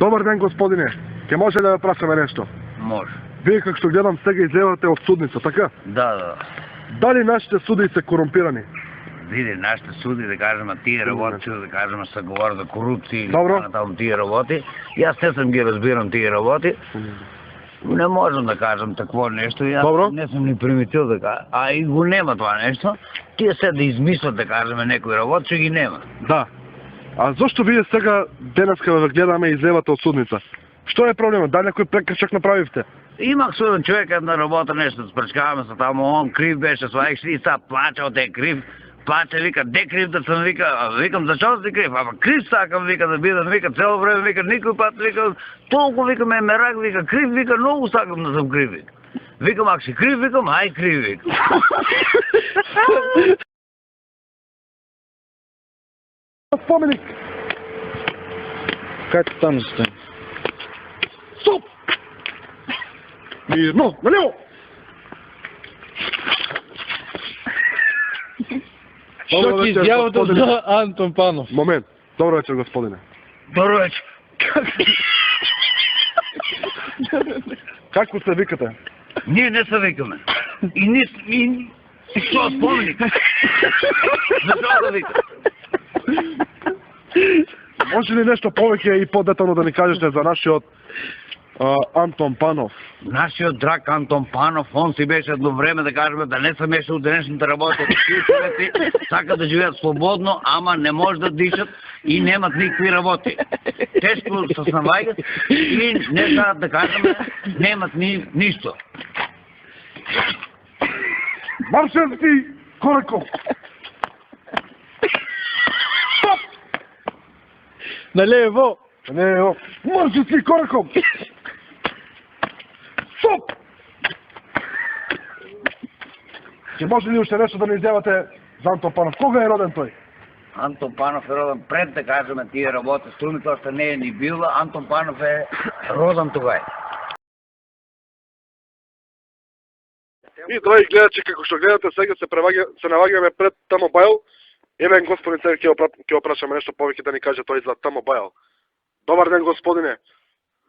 Добар ден, господине. Ке може да ве прашаме нешто? Може. Вие како што гледам сега излевате од судница, така? Да. Дали нашите судии се корумпирани? Види, нашите суди, да кажем, тие работи, да кажем, се говори за корупција или Добро. там тие работи. Јас не сум ги разбирам тие работи. Не можам да кажам такво нешто, јас Добро. не сум ни приметил да кажам. А и го нема тоа нешто. Тие се да измислат, да кажеме, некои работи, че ги нема. Да. А зошто вие сега денеска ве гледаме и излевате од судница? Што е проблемот? Дали некој прекршок направивте? Имах суден човек една работа, нешто спречкаваме се таму, он крив беше, свајаш и са плача од е крив. Плача, вика, де крив да съм, викам, зашо си крив? Ама крив сакам, вика, да бидам, вика, цело време, вика, никој пат, вика, толку, вика, ме мерак, вика, крив, вика, многу сакам да съм крив, вика. Викам, ако си крив, викам, ај крив, вика. Споменик! Как там стои? Стоп! Мирно, налево! Што ти изјавата за Антон Панов? Момент. Добро вечер, господине. Добро вечер. Како се викате? Ние не се викаме. И што споменик? Зашо да викаме? Може ли нешто повеќе и подетално да ни кажете за нашиот Антон Панов? Нашиот драг Антон Панов, он си беше едно време, да кажеме, да не се меша од денешните работи, сака да живеат слободно, ама не може да дишат и немат никакви работи. Тешко се наваѓат и не знаат, да кажеме, немат ништо. Маршевски Кораков! Стоп! Налево! Налево! Маршевски Кораков! Стоп! Ќе може ли уште нешто да ни изјавате за Антон Панов? Кога е роден тој? Антон Панов е роден пред, да кажеме, тие работи, струмите още не е ни била, Антон Панов е роден тогај. И, драги гледачи, како што гледате, сега се наваѓаме пред T-Mobile. Евен господин сега ќе опрашаме нешто повеќе да ни каже тој за T-Mobile. Добар ден, господине.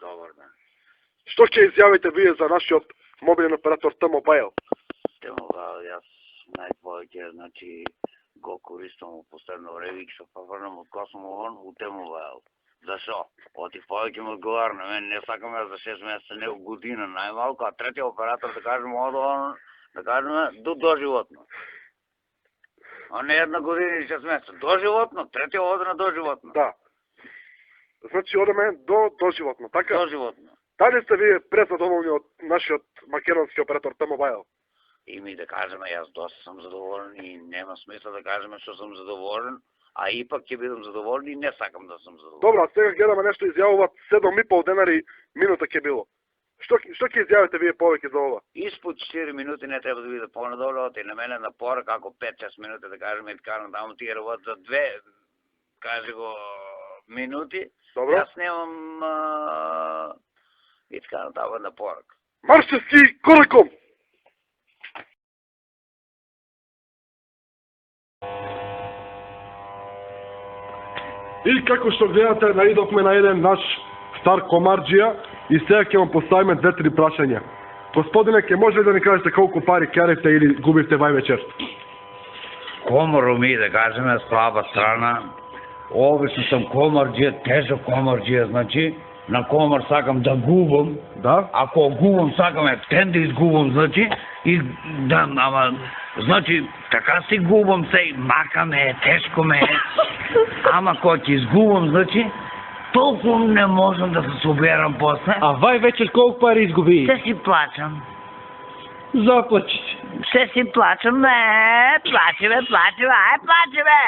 Добар ден. Што ќе изјавите вие за нашиот мобилен оператор T-Mobile? T-Mobile, јас најповеќе, значи, го користам у последно време и се поврнам од Космовон у T-Mobile. Зашо? Оти повеќе ме одговара на мен, не сакам ја за 6 месеца, не година најмалку, а третиот оператор, да кажеме, одован, да кажеме, доживотно. А не една година и 6 месеца, доживотно, третиот оде на доживотно. Да. Значи одеме до доживотно, така? Доживотно. Дали сте вие презадоволни од нашиот македонски оператор T-Mobile? И ми да кажеме, јас доста сум задоволен и нема смисла да кажеме што сум задоволен, а ипак ќе бидам задоволен и не сакам да сум задоволен. Добро, сега гледаме нешто изјавуваат 7,5 денари минута ќе било. Што ќе изјавите вие повеќе за ова? Испод 4 минути не треба да биде понадолу, и на мене на порак, ако 5-6 минути да кажеме и така натаму тие работи за 2, кажи го, минути. Добро. Јас немам и така натаму на порак. Маршевски Кораков! И како што гледате, наидовме на еден наш стар комарџија и сега ќе вам поставиме 2-3 прашања. Господине, ќе може ли да ни кажете колку пари кјарите или губивте вај вечер? Комаро ми, да кажеме, слаба страна. Обично сум комарџија, тежок комарџија, значи, на комар сакам да губам. Да? Ако губам, сакам ефтен да изгубам, значи, и да, ама, значи, така си губам се, мака ме, тешко ме, ама кога ќе изгубам, значи, толку не можам да се соберам после. А вај вечер колку пари изгуби? Се си плачам. Заплачи. Се си плачам, плачи бе, ај плачи бе.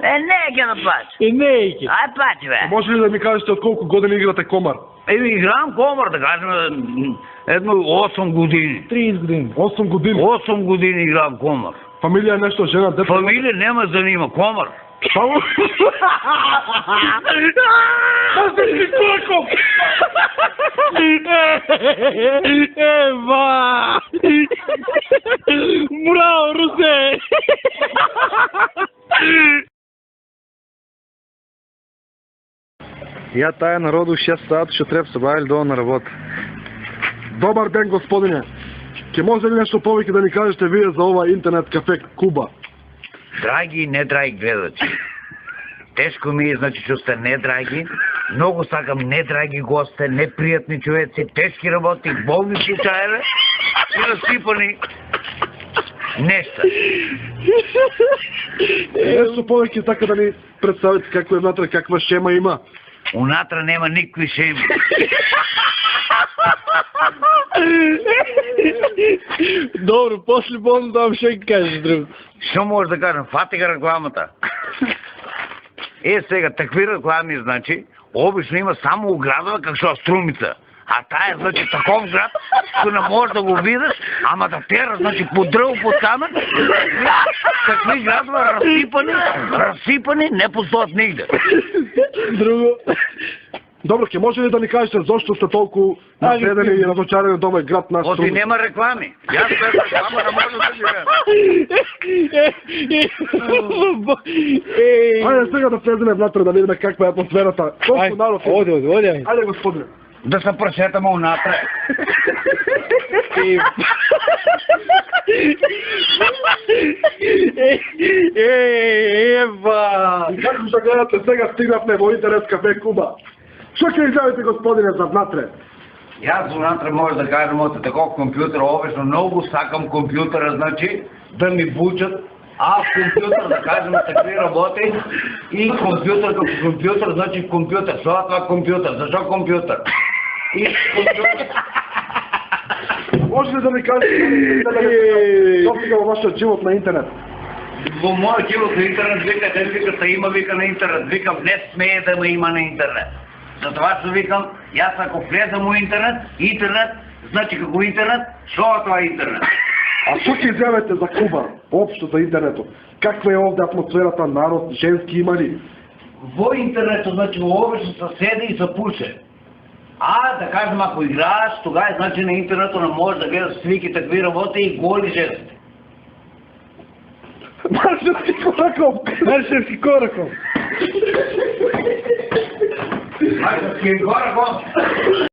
Не ќе да плачи. Не ќе. Ај плачи бе. Може ли да ми кажете од колку години играте комар? Играм комар, да кажеме, едно 8 години. 30 години. 8 години. 8 години играм комар. Фамилија нешто, жена, дете? Фамилија нема занима, комар. Само? Маршевски Кораков! Ева! Браво, Русе! Я тая народу 6 сати ще трябва събавили долу на работа. Добар ден, господине. Ке може ли нещо повеќе да ни кажете вие за ова интернет кафе Куба? Драги и недраги гледачи, тешко ми е, значи, че сте недраги. Много сакам недраги гости, неприятни човеци, тежки работи, болни случаеве и разсипани неща. Нещо повеќе така да ни представите какво е внатре, каква шема има. Унатра нема никакви шеми. Добро, после болно там ще кажеш друго. Що може да кажем? Фати ga рекламата. Сега, такви реклами, значи, обично има само у градове, как шо Струмица. А тая, значи, таков град, ко не можеш да го видиш, ама да тера, значи, под дръво, под камък, такви градове разсипани, не постоят нигде. Друго. Добро, ке може ли да ни кажете защо сте толкова напредени и разочарани от овој град наш Оти Струмица? нема реклами. Јас без реклама не може да живеем. Айде сега да влеземе внатре да видим каква е атмосферата. Колко народ има? Оди. Айде, господине. Да се пресетаме унатре. Ева! И како ще гледате, сега стигнахме во интернет кафе Куба. Што ќе изјавите, господине, за внатре? Јас унатре може да кажем от таков компютър, обично много сакам компютъра, значи да ми бучат, а компютър да кажем такви работи и компютър като компютър, значи компютър. Що е това компютър? Защо компютър? И компютър. Може ли да ми кажете што сега во вашиот живот на интернет? Во моят живот на интернет вика, ден вика, та има вика на интернет, викам, не смее да ме има на интернет. Затова ще викам, аз ако влезам у интернет, значи како интернет, шо е това интернет? А што ќе изјавите за Куба, общо за интернетот? Каква е овде атмосферата, народ, женски има ли? Во интернету, значи, обично се седи и се пуше. А, да кажем, ако играеш, тогава, значи, на интернету не можеш да гледаш слики, такви работи и голи жести. Маршевски кораком! Маршевски кораком! Маршевски кораком!